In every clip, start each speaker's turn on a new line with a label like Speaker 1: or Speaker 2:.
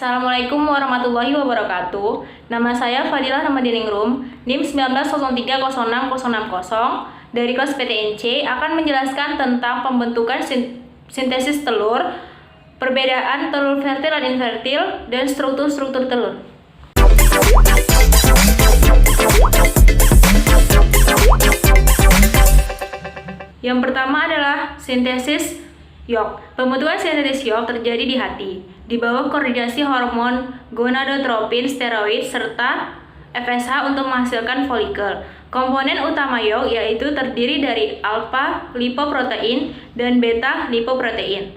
Speaker 1: Assalamualaikum warahmatullahi wabarakatuh. Nama saya Fadilah Ramadhaningrum, NIM 19030660 dari kelas PTNC akan menjelaskan tentang pembentukan sintesis telur, perbedaan telur fertil dan infertil, dan struktur-struktur telur. Yang pertama adalah sintesis yolk. Pembentukan sintesis yolk terjadi di hati, di bawah koordinasi hormon gonadotropin, steroid, serta FSH untuk menghasilkan folikel. Komponen utama yolk yaitu terdiri dari alfa lipoprotein dan beta lipoprotein.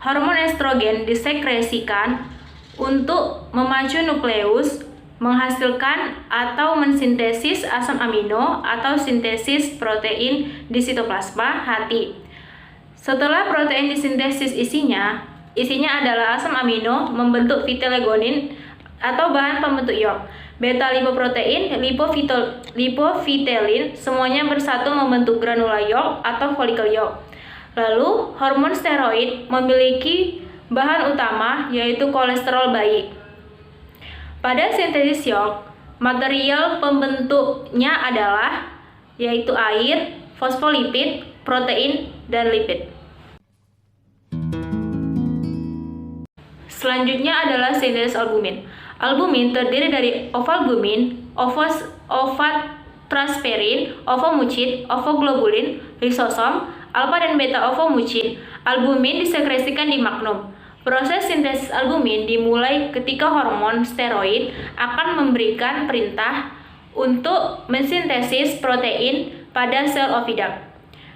Speaker 1: Hormon estrogen disekresikan untuk memacu nukleus menghasilkan atau mensintesis asam amino atau sintesis protein di sitoplasma hati. Setelah protein disintesis isinya adalah asam amino membentuk vitelgonin atau bahan pembentuk yolk. Beta lipoprotein, lipofitelin semuanya bersatu membentuk granula yolk atau folikel yolk. Lalu hormon steroid memiliki bahan utama yaitu kolesterol baik. Pada sintesis yolk, material pembentuknya adalah yaitu air, fosfolipid, protein, dan lipid. Selanjutnya adalah sintesis albumin. Albumin terdiri dari ovalbumin, ovotransferin, ovomucin, ovoglobulin, lisosom, alfa dan beta ovomucin. Albumin disekresikan di magnum. Proses sintesis albumin dimulai ketika hormon steroid akan memberikan perintah untuk mensintesis protein pada sel oviduct,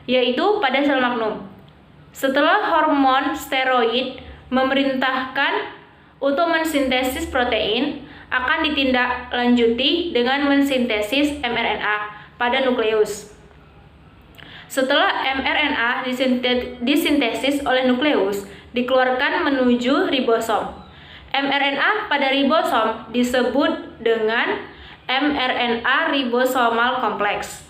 Speaker 1: yaitu pada sel magnum. Setelah hormon steroid memerintahkan untuk mensintesis protein, akan ditindaklanjuti dengan mensintesis mRNA pada nukleus. Setelah mRNA disintesis oleh nukleus, dikeluarkan menuju ribosom. mRNA pada ribosom disebut dengan mRNA ribosomal kompleks.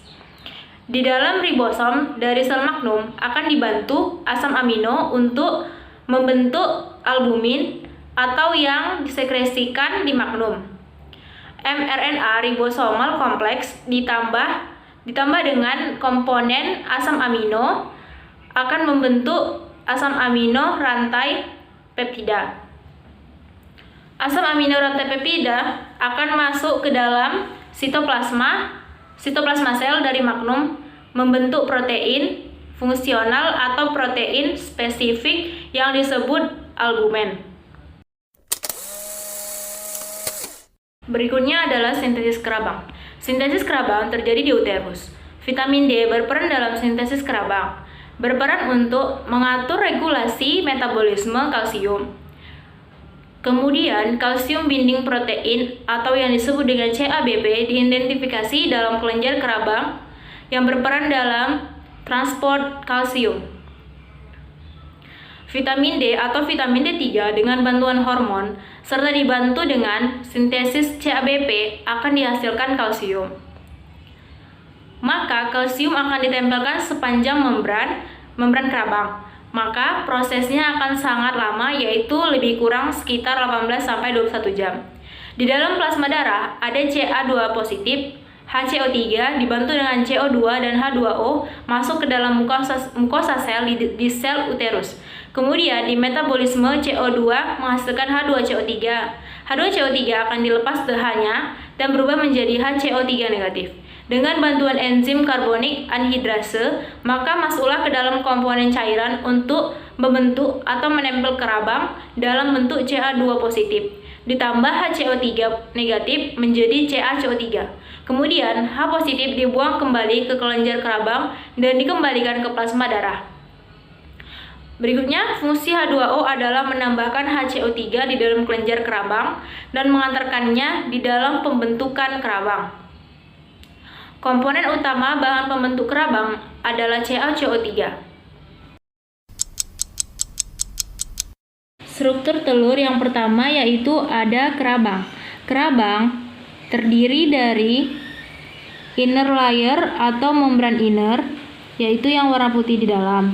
Speaker 1: Di dalam ribosom dari sel magnum akan dibantu asam amino untuk membentuk albumin atau yang disekresikan di magnum. mRNA ribosomal kompleks ditambah dengan komponen asam amino akan membentuk asam amino rantai peptida. Asam amino rantai peptida akan masuk ke dalam sitoplasma sel dari magnum membentuk protein fungsional atau protein spesifik yang disebut albumen. Berikutnya adalah sintesis kerabang. Sintesis kerabang terjadi di uterus. Vitamin D berperan dalam sintesis kerabang, berperan untuk mengatur regulasi metabolisme kalsium. Kemudian, kalsium binding protein atau yang disebut dengan CABP diidentifikasi dalam kelenjar kerabang yang berperan dalam transport kalsium. Vitamin D atau vitamin D3 dengan bantuan hormon serta dibantu dengan sintesis CABP akan dihasilkan kalsium. Maka kalsium akan ditempelkan sepanjang membran kerabang. Maka prosesnya akan sangat lama, yaitu lebih kurang sekitar 18-21 jam. Di dalam plasma darah ada Ca2 positif, HCO3 dibantu dengan CO2 dan H2O masuk ke dalam mukosa sel di sel uterus. Kemudian di metabolisme CO2 menghasilkan H2CO3. H2CO3 akan dilepas ke H-nya dan berubah menjadi HCO3 negatif. Dengan bantuan enzim karbonik anhidrase, maka masuklah ke dalam komponen cairan untuk membentuk atau menempel kerabang dalam bentuk Ca2 positif. Ditambah HCO3 negatif menjadi CaCO3. Kemudian H positif dibuang kembali ke kelenjar kerabang dan dikembalikan ke plasma darah. Berikutnya, fungsi H2O adalah menambahkan HCO3 di dalam kelenjar kerabang dan mengantarkannya di dalam pembentukan kerabang. Komponen utama bahan pembentuk kerabang adalah CaCO3. Struktur telur yang pertama yaitu ada kerabang. Kerabang terdiri dari inner layer atau membran inner, yaitu yang warna putih di dalam.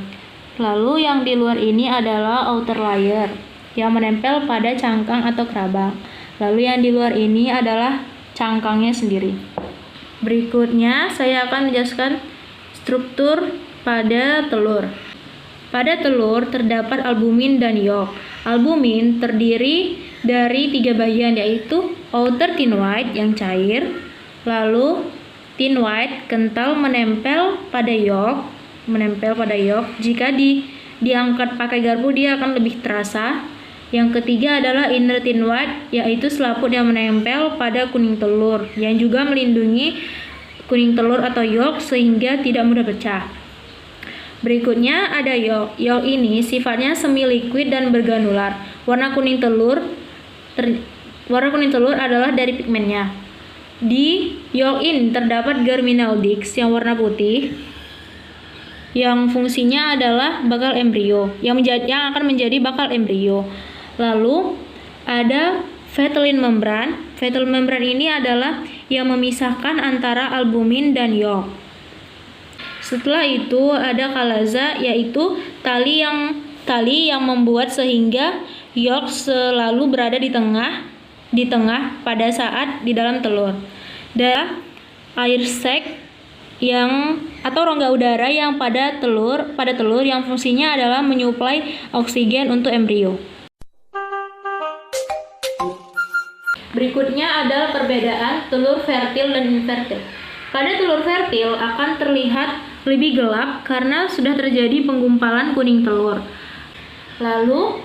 Speaker 1: Lalu yang di luar ini adalah outer layer. yang menempel pada cangkang atau kerabang. Lalu yang di luar ini adalah cangkangnya sendiri. Berikutnya saya akan menjelaskan struktur pada telur. Pada telur terdapat albumin dan yolk. Albumin terdiri dari 3 bagian, yaitu outer thin white yang cair, lalu thin white kental menempel pada yolk. Jika diangkat pakai garpu dia akan lebih terasa. Yang ketiga adalah inner thin white, yaitu selaput yang menempel pada kuning telur, yang juga melindungi kuning telur atau yolk sehingga tidak mudah pecah. Berikutnya ada yolk. Yolk ini sifatnya semi liquid dan bergranular. Warna kuning telur adalah dari pigmennya. Di yolk ini terdapat germinal disc yang warna putih, yang fungsinya adalah bakal embrio, yang akan menjadi bakal embrio. Lalu ada Vitelline membran. Vitelline membran ini adalah yang memisahkan antara albumin dan yolk. Setelah itu ada kalaza, yaitu tali yang membuat sehingga yolk selalu berada di tengah pada saat di dalam telur. Dan air sac atau rongga udara yang pada telur yang fungsinya adalah menyuplai oksigen untuk embrio. Berikutnya adalah perbedaan telur fertil dan infertil. Pada telur fertil akan terlihat lebih gelap karena sudah terjadi penggumpalan kuning telur. Lalu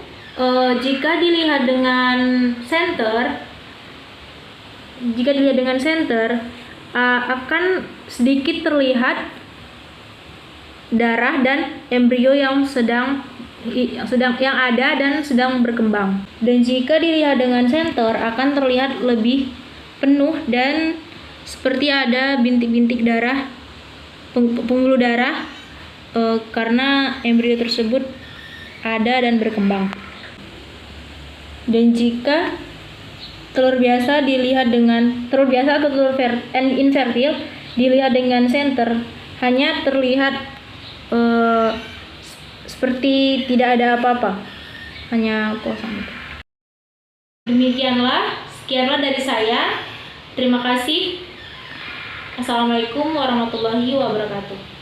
Speaker 1: jika dilihat dengan senter akan sedikit terlihat darah dan embrio yang ada dan sedang berkembang. Dan jika dilihat dengan senter akan terlihat lebih penuh dan seperti ada bintik-bintik darah, pembuluh darah, karena embrio tersebut ada dan berkembang. Dan jika telur biasa atau telur infertil dilihat dengan senter, hanya terlihat seperti tidak ada apa-apa, hanya kosong. Sekianlah dari saya. Terima kasih. Assalamualaikum warahmatullahi wabarakatuh.